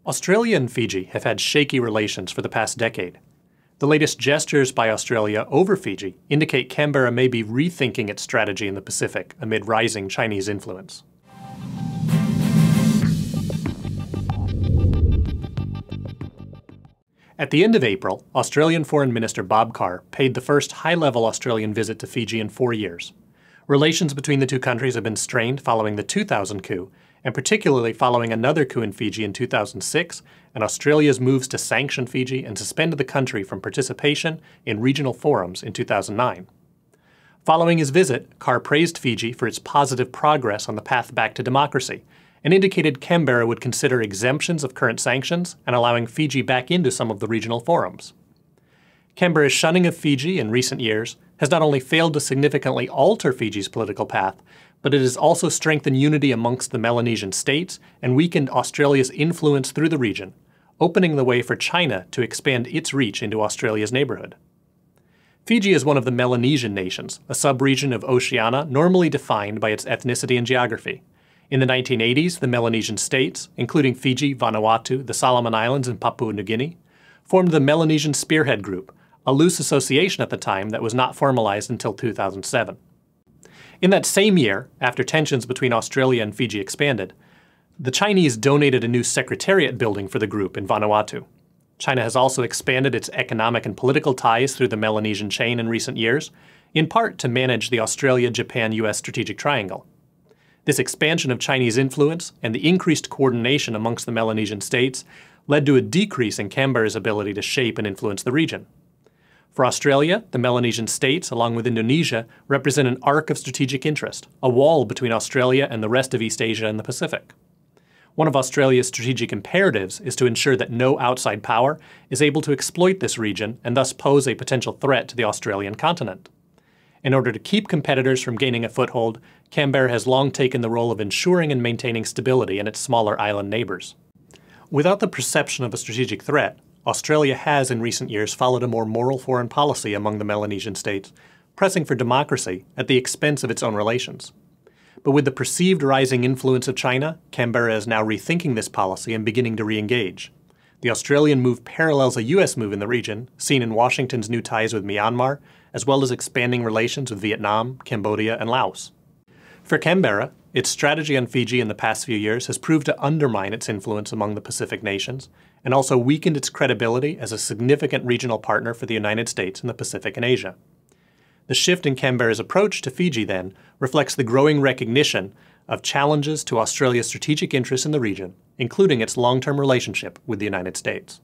Australia and Fiji have had shaky relations for the past decade. The latest gestures by Australia over Fiji indicate Canberra may be rethinking its strategy in the Pacific amid rising Chinese influence. At the end of April, Australian Foreign Minister Bob Carr paid the first high-level Australian visit to Fiji in 4 years. Relations between the two countries have been strained following the 2000 coup, and particularly following another coup in Fiji in 2006 and Australia's moves to sanction Fiji and suspend the country from participation in regional forums in 2009. Following his visit, Carr praised Fiji for its positive progress on the path back to democracy and indicated Canberra would consider exemptions of current sanctions and allowing Fiji back into some of the regional forums. Canberra's shunning of Fiji in recent years has not only failed to significantly alter Fiji's political path, but it has also strengthened unity amongst the Melanesian states and weakened Australia's influence through the region, opening the way for China to expand its reach into Australia's neighborhood. Fiji is one of the Melanesian nations, a sub-region of Oceania normally defined by its ethnicity and geography. In the 1980s, the Melanesian states, including Fiji, Vanuatu, the Solomon Islands, and Papua New Guinea, formed the Melanesian Spearhead Group, a loose association at the time that was not formalized until 2007. In that same year, after tensions between Australia and Fiji expanded, the Chinese donated a new secretariat building for the group in Vanuatu. China has also expanded its economic and political ties through the Melanesian chain in recent years, in part to manage the Australia-Japan-US strategic triangle. This expansion of Chinese influence and the increased coordination amongst the Melanesian states led to a decrease in Canberra's ability to shape and influence the region. For Australia, the Melanesian states, along with Indonesia, represent an arc of strategic interest, a wall between Australia and the rest of East Asia and the Pacific. One of Australia's strategic imperatives is to ensure that no outside power is able to exploit this region and thus pose a potential threat to the Australian continent. In order to keep competitors from gaining a foothold, Canberra has long taken the role of ensuring and maintaining stability in its smaller island neighbors. Without the perception of a strategic threat, Australia has in recent years followed a more moral foreign policy among the Melanesian states, pressing for democracy at the expense of its own relations. But with the perceived rising influence of China, Canberra is now rethinking this policy and beginning to re-engage. The Australian move parallels a US move in the region, seen in Washington's new ties with Myanmar, as well as expanding relations with Vietnam, Cambodia, and Laos. For Canberra, its strategy on Fiji in the past few years has proved to undermine its influence among the Pacific nations, and also weakened its credibility as a significant regional partner for the United States in the Pacific and Asia. The shift in Canberra's approach to Fiji, then, reflects the growing recognition of challenges to Australia's strategic interests in the region, including its long-term relationship with the United States.